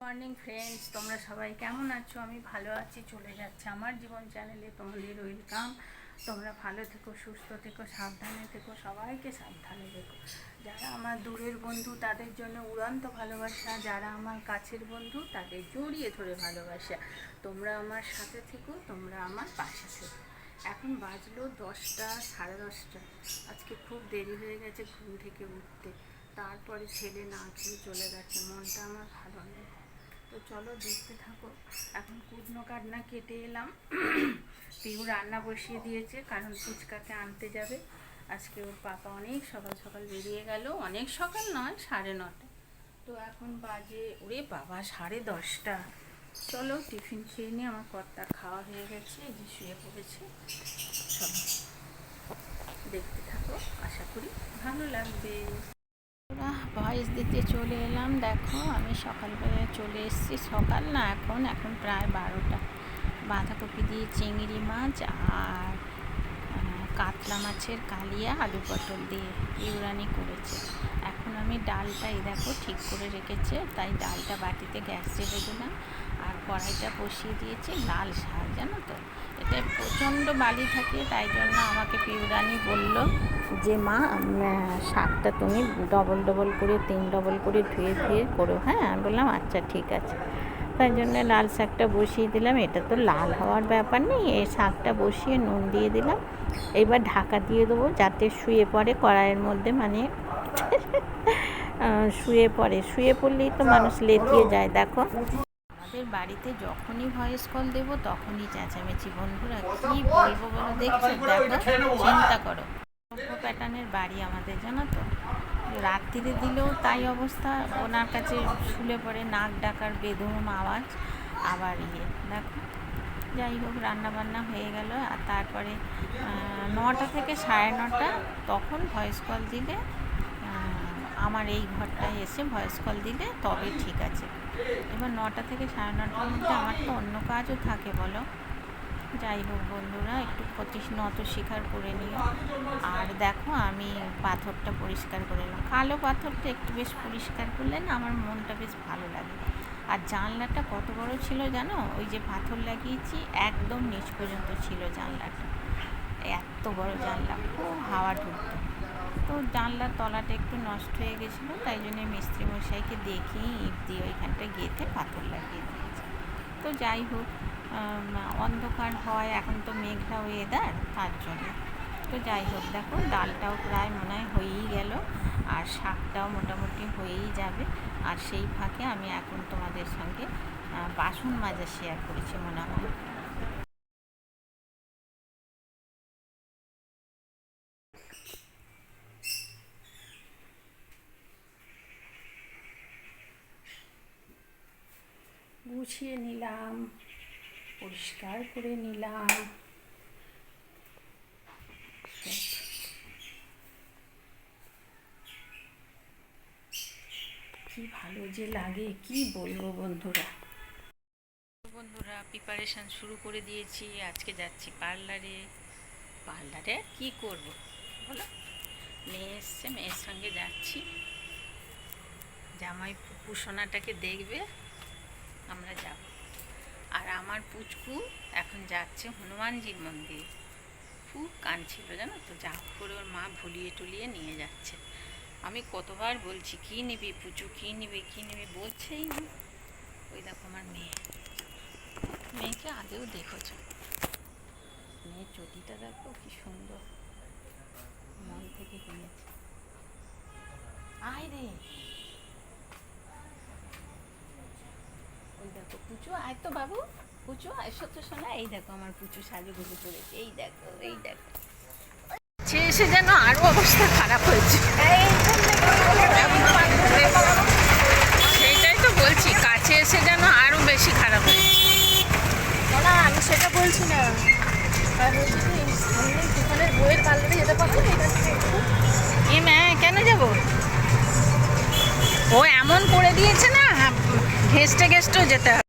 Morning friends, তোমরা সবাই কেমন আছো? আমি ভালো আছি। চলে যাচ্ছে আমার জীবন চ্যানেলে তোমাদের ওয়েলকাম। তোমরা ভালো থেকো, সুস্থ থেকো, সাবধানে থেকো, সবাইকে সাবধানে থেকো। যারা আমার দূরের বন্ধু তাদের জন্য উড়ান্ত ভালোবাসা, যারা আমার কাছের বন্ধু তাদের জড়িয়ে ধরে ভালোবাসা। তোমরা আমার সাথে থেকো, তোমরা আমার পাশে থেকো। এখন বাজলো 10টা, 10:30। আজকে খুব দেরি হয়ে গেছে ঘুম থেকে উঠতে। তারপরে ছেলে না খেয়ে চলে গেছে, মনটা আমার ভালো নেই। তো চলো দেখতে থাকো। এখন কুটনো কাটনা কেটে এলাম। পিউ রান্না বসিয়ে দিয়েছে, কারণ ফুচকাকে আনতে যাবে। আজকে ওর পাপা অনেক সকাল সকাল বেরিয়ে গেল। অনেক সকাল নয়, 9:30। তো এখন বাজে ওরে বাবা 10:30। চলো টিফিন খেয়ে নিয়ে, আমার কর্তার খাওয়া হয়ে গেছে, এই যে শুয়ে পড়েছে। চলো দেখতে থাকো, আশা করি ভালো লাগবে। ভয়েস দিতে চলে এলাম। দেখো আমি সকালবেলায় চলে এসেছি। সকাল না, এখন প্রায় 12টা। বাঁধাকপি দিয়ে চিংড়ি মাছ আর কাতলা মাছের কালিয়া, আলু পটল দিয়ে ইউরানি করেছে। এখন আমি ডালটাই দেখো ঠিক করে রেখেছে, তাই ডালটা বাটিতে গ্যাস ছেড়ে দিলাম আর কড়াইটা বসিয়ে দিয়েছি। লাল শাক, জানো তো এটা প্রচণ্ড বালি থাকে, তাই জন্য আমাকে পিউরানি বলল যে মা শাকটা তুমি ডবল করে 3 ডবল করে ধুয়ে করো। হ্যাঁ, আমি বললাম আচ্ছা ঠিক আছে। তাই জন্য লাল শাকটা বসিয়ে দিলাম। এটা তো লাল হওয়ার ব্যাপার নেই, এই শাকটা বসিয়ে নুন দিয়ে দিলাম। এবার ঢাকা দিয়ে দেবো যাতে শুয়ে পড়ে কড়াইয়ের মধ্যে, মানে শুয়ে পড়লেই তো মানুষ লেটিয়ে যায়। দেখো আমাদের বাড়িতে যখনই ভয়েস কল দেবো তখনই চেঁচামেচি। বন্ধুরা কি বলবো বলো, দেখছো? দেখো, চিন্তা করো। প্যাটার্নের বাড়ি আমাদের, জানো তো। রাত্রিরে দিলেও তাই অবস্থা, ওনার কাছে শুলে পড়ে নাক ডাকার বেদম আওয়াজ। আবার দেখো, যাই হোক রান্নাবান্না হয়ে গেল। আর তারপরে 9টা থেকে 9:30 তখন ভয়েস কল দিলে, আমার এই ঘরটায় এসে ভয়েস কল দিলে তবে ঠিক আছে। এবার 9টা থেকে 9:30টার মধ্যে আমার তো অন্য কাজও থাকে বলো। যাই হোক বন্ধুরা, একটু নত স্বীকার করে নিও। আর দেখো আমি পাথরটা পরিষ্কার করে নিলাম। কালো পাথরটা একটু বেশ পরিষ্কার করলে না আমার মনটা বেশ ভালো লাগে। আর জানলাটা কত বড় ছিল জানো? ওই যে পাথর লাগিয়েছি একদম নিচ পর্যন্ত ছিল জানলাটা। এত বড় জানলা, খুব হাওয়া ঢুকতো। তো জানলার তলাটা একটু নষ্ট হয়ে গেছিলো, তাই জন্য মিস্ত্রি মশাইকে দেখিয়ে ইট দিয়ে ওইখানটা গেঁথে পাথর লাগিয়ে দিয়েছে। তো যাই হোক, অন্ধকার হয়, এখন তো মেঘলা ওয়েদার, তার জন্য। তো যাই হোক দেখো, ডালটাও প্রায় মনে হয় হয়েই গেল, আর শাকটাও মোটামুটি হয়েই যাবে। আর সেই ফাঁকে আমি এখন তোমাদের সঙ্গে বাসন মাজা শেয়ার করেছি মনে হয়। গুছিয়ে নিলাম, পরিষ্কার করে নিলাম। কি ভালো যে লাগে, কি বলবো বন্ধুরা। প্রিপারেশান শুরু করে দিয়েছি। আজকে যাচ্ছি পার্লারে। কি করব বলো, মেয়ে এসছে, মেয়ের সঙ্গে যাচ্ছি। জামাই পুষোনাটাকে দেখবে, আমরা যাব। আর আমার পুচকু এখন যাচ্ছে হনুমানজির মন্দির। খুব কাঁদছিল জানো তো, যা করে ওর মা ভুলিয়ে টুলিয়ে নিয়ে যাচ্ছে। আমি কতবার বলছি কী নিবি পুচু, কী নিবি বলছেই না। ওই দেখো আমার মেয়েকে আগেও দেখেছো, মেয়ের চটিটা দেখো কি সুন্দর, মন থেকে কিনেছে। আয় রে, ওই দেখো পুচু, আয় তো বাবু, পুচু এসো তো শোনা। এই দেখো আমার পুচু সাজুগুজু করেছে, এই দেখো। এসে যেন আরো অবস্থা খারাপ হয়েছে। সেইটাই তো বলছি, কাছে এসে যেন আরো বেশি খারাপ হয়েছে। না আমি সেটা বলছি না, বইয়ের পার্লারে যেতে পারবো কেন যাবো? ও এমন করে দিয়েছে না, ঘেস্টে যেতে হবে।